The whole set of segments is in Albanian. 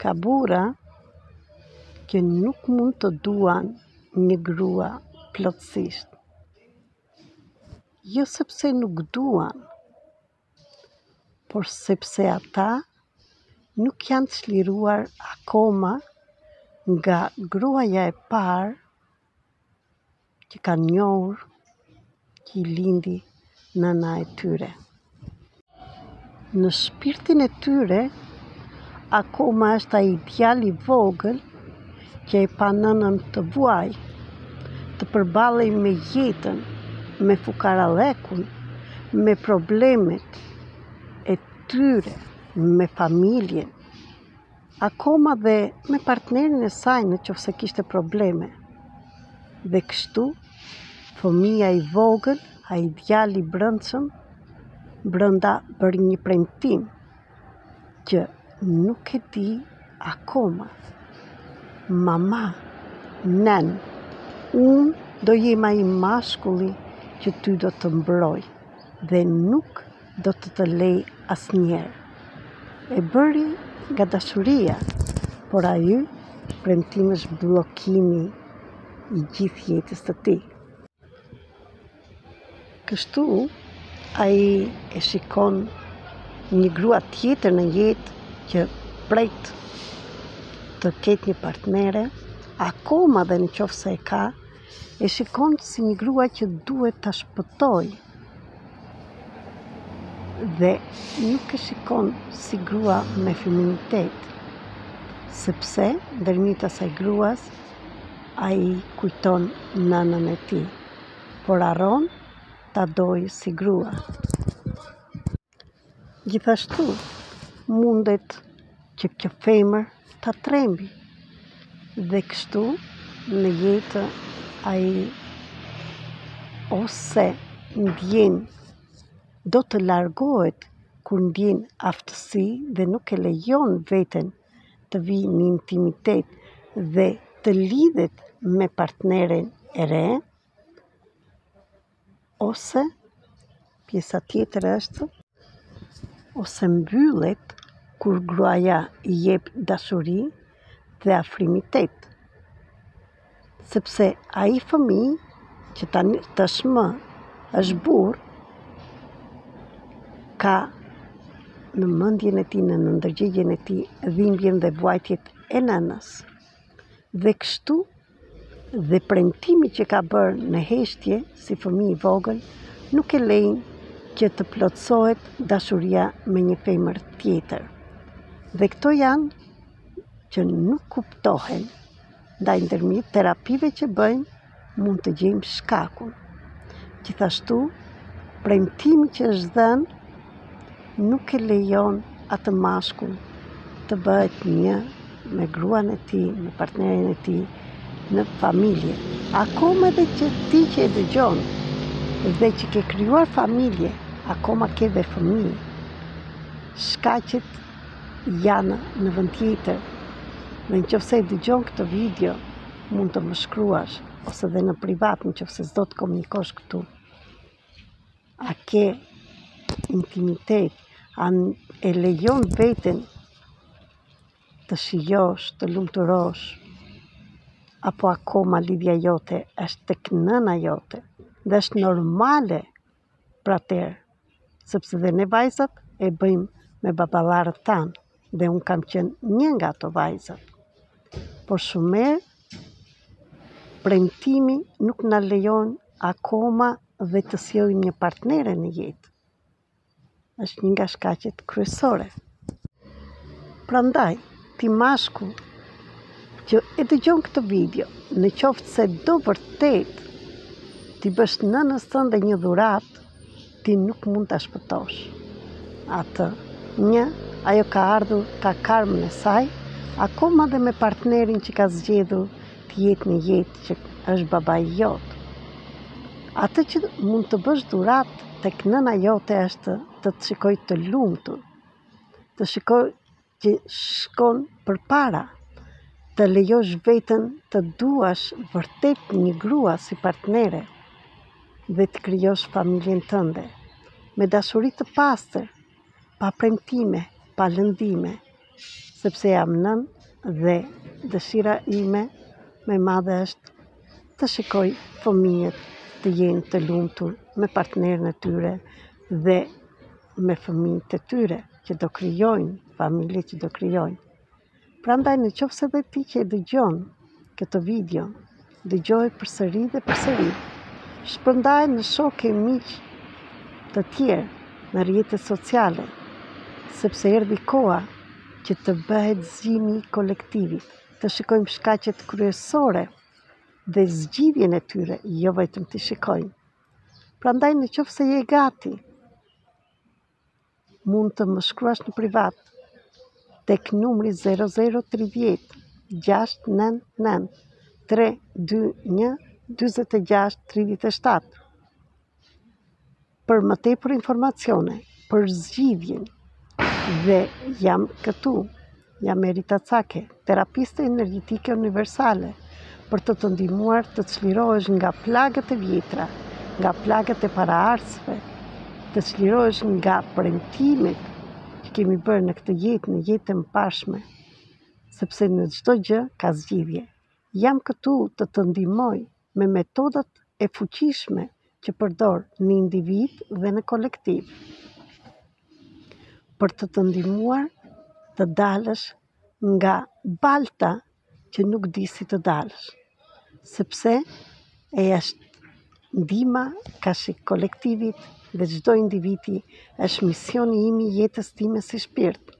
Ka burra që nuk mund të duan një grua plotësisht. Jo sepse nuk duan, por sepse ata nuk janë të çliruar akoma nga gruaja e parë që kanë njohur që i lindi nëna e tyre. Në shpirtin e tyre, akoma është ai djalë i vogël që e pa nënën të vuaj, të përballej me jetën, me fukarallekun, me problemet e tyre, me familjen, akoma dhe me partnerin e saj nëse kishte probleme. Dhe kështu, fëmia i vogël, ai djalë i brendshëm, brenda bëri një premtim që nuk e di akoma. Mama, nen, unë do jem ai mashkulli që ty do të mbroj dhe nuk do të lej asnjëherë. E bëri nga dashuria, por ai premtim është bllokimi i gjithë jetës së tij. Kështu, ai e shikon një grua tjetër në jetë që pret të ketë një partnere, akoma dhe në qoftë se e ka, e shikon si një grua që duhet ta shpëtoj. Dhe nuk e shikon si grua me feminitet, sepse ndërmjet asaj gruas, ai kujton nënën e tij, por harron ta dojë si grua. Gjithashtu, mundet që kjo femër ta trembi dhe kështu në jetë ai ose ndjen do të largohet kur ndjen aftësi dhe nuk e lejon veten të vijë në intimitet dhe të lidhet me partneren e re, ose pjesa tjetër është ose mbyllet kur gruaja i jep dashuri dhe afrimitet. Sepse ai fëmijë që tashmë është burr, ka në mendjen e tij, në ndërgjegjen e tij, dhimbjen dhe vuajtjet e nënës. Dhe kështu, dhe premtimi që ka bërë në heshtje si fëmijë i vogël, nuk e lejnë që të plotësohet dashuria me një femër tjetër. Dhe këto janë që nuk kuptohen, ndaj ndërmjet terapive që bëjmë mund të gjejmë shkakun. Gjithashtu, premtimi që është dhënë nuk e lejon atë mashkull të bëhet një me gruan e tij, me partnerin e tij, në familje. Akoma edhe që ti që e dëgjon dhe që ke krijuar familje, akoma ke dhe fëmijë, shkaqet janë në vend tjetër. Dhe nëse e dëgjon këtë video, mund të më shkruash ose dhe në privat nëse s'do të komunikosh këtu. A ke intimitet, a e lejon veten të shijosh, të lumturosh, apo akoma lidhja jote është tek nëna jote dhe është normale për atëherë, sepse dhe ne vajzat e bëjmë me baballarët tanë dhe unë kam qenë një nga ato vajzat. Por shumë herë, premtimi nuk na lejon akoma dhe të sjellim një partnere në jetë. Është një nga shkaqet kryesore. Prandaj, ti mashkull që e dëgjon këtë video, në qoftë se do vërtet ti bësh nënës tënde një dhuratë, ti nuk mund ta shpëtosh atë. Ajo ka ardhur, ka karmën e saj, akoma dhe me partnerin që ka zgjedhur të jetë në jetë që është babai jot. Atë që mund të bësh dhuratë tek nëna jote është të të shikoj të lumtur, të shikoj që shkon përpara, të lejosh veten të duash vërtet një grua si partnere dhe të krijosh familjen tënde me dashuri të pastër, pa premtime, pa lëndime, sepse jam nën dhe dëshira ime më e madhe është të shikoj fëmijët të jenë të lumtur me partnerën e tyre dhe me fëmijët e tyre që do krijojnë, familje që do krijojnë. Prandaj në qoftë se dhe ti që e dëgjon këtë video, dëgjoj përsëri dhe përsëri, shpërndaj në shokë e miq të tjerë në rrjetet sociale, sepse erdhi koha që të bëhet zgjimi i kolektivit, të shikojmë shkaqet kryesore dhe zgjidhjen e tyre, jo vetëm të shikojmë. Prandaj në qoftë se je gati, mund të më shkruash në privat tek numri 0030 699 321 46 37 për më tepër informacione, për zgjidhjen. Dhe jam këtu, jam Erita Cake, terapiste energjetike universale, për të të ndihmuar të çlirohesh nga plagët e vjetra, nga plagët e paraardhësve, të çlirohesh nga premtimet që kemi bërë në këtë jetë, në jetën e pashme, sepse në çdo gjë ka zgjidhje. Jam këtu të të ndihmoj me metodat e fuqishme që përdor në individ dhe në kolektiv, për të të ndihmuar të dalësh nga balta që nuk di si të dalësh, sepse e është ndihma kashik kolektivit dhe çdo individi është misioni im i jetës time si shpirt.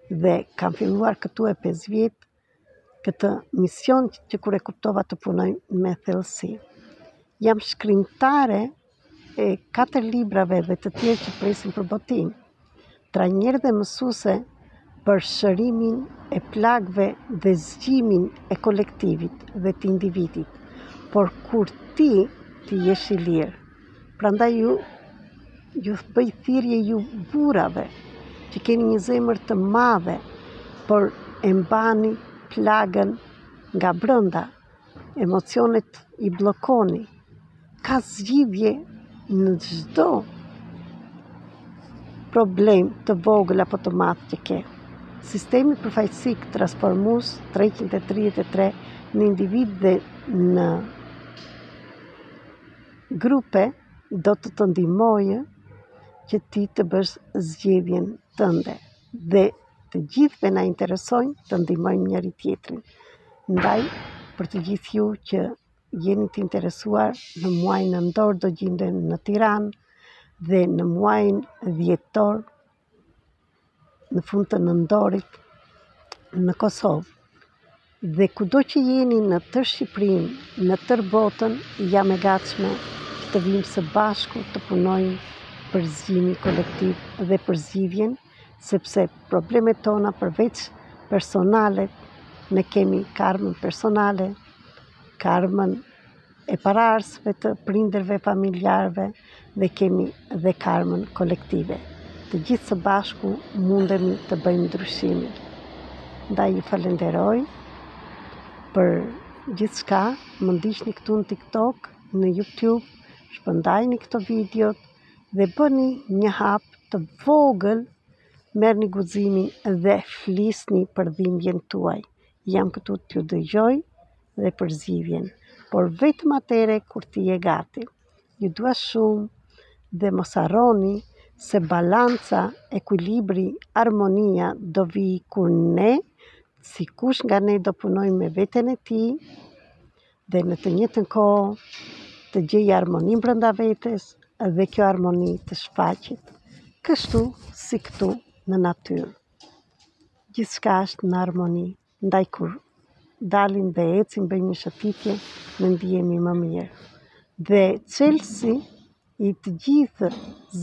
Dhe kam filluar këtu e 5 vjet këtë mision që kur e kuptova të punoj me thellësi. Jam shkrimtare e 4 librave dhe të tjerë që presin për botim, trajner dhe mësuese për shërimin e plagëve dhe zgjimin e kolektivit dhe të individit, por kur ti jesh i lirë. Prandaj ju bëj thirrje ju burrave që keni një zemër të madhe, por e mbani plagën nga brenda, emocionet i bllokoni. Ka zgjidhje në çdo problem të vogël apo të madh që ke. Sistemi përfaqësik transformues 333 në individ dhe në grupe do të të ndihmojë që ti të bësh zgjedhjen tënde dhe të gjithëve na interesojnë të ndihmojmë njëri tjetrin. Ndaj, për të gjithë ju që jeni të interesuar, në muajin nëntor do gjenden në Tiranë dhe në muajin dhjetor, në fund të nëntorit, në Kosovë. Dhe kudo që jeni në tërë Shqipërinë, në tërë botën, jam e gatshme të vim së bashku të punojmë për zgjimin kolektiv dhe për zgjidhjen, sepse problemet tona përveç personale, ne kemi karmën personale, karmën e paraardhësve të prindërve familjarëve dhe kemi dhe karmën kolektive. Të gjithë së bashku mundemi të bëjmë ndryshimin. Ndaj ju falenderoj për gjithçka, më ndiqni këtu në TikTok, në YouTube, shpërndajni këto videot dhe bëni një hap të vogël, merrni guximin dhe flisni për dhimbjen tuaj. Jam këtu t'ju dëgjoj dhe për zgjidhjen, por vetëm atëre kur ti je gati. Ju dua shumë dhe mos harroni se balanca, ekuilibri, armonia do vi kur ne, sikush nga ne do punojmë me veten e tij dhe në të njëjtën kohë të gjejë harmoni brenda vetes dhe kjo harmoni të shfaqet kështu si këtu në natyrë. Gjithçka është në harmoni, ndaj kur dalim dhe ecim, bëjmë një shëtitje, ne ndihemi më mirë. Dhe çelësi i të gjithë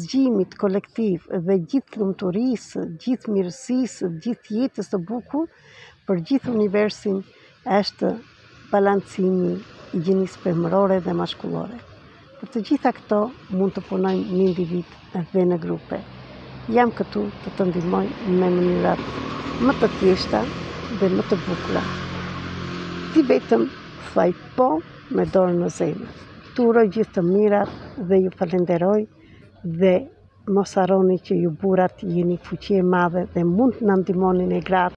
zgjimit kolektiv dhe gjithë lumturisë, gjithë mirësisë, gjithë jetës të bukur, për gjithë universin është balancimi i gjinisë femërore dhe mashkullore. Për të gjitha këto mund të punojmë në individ dhe në grupe. Jam këtu të të ndihmoj me mënyrat më të thjeshta dhe më të bukura. Ti vetëm thuaj po me dorën në zemër. Tu uroj gjithë të mirat dhe ju falenderoj dhe mos harroni që ju burrat jeni fuqi e madhe dhe mund të na ndihmoni ne gratë.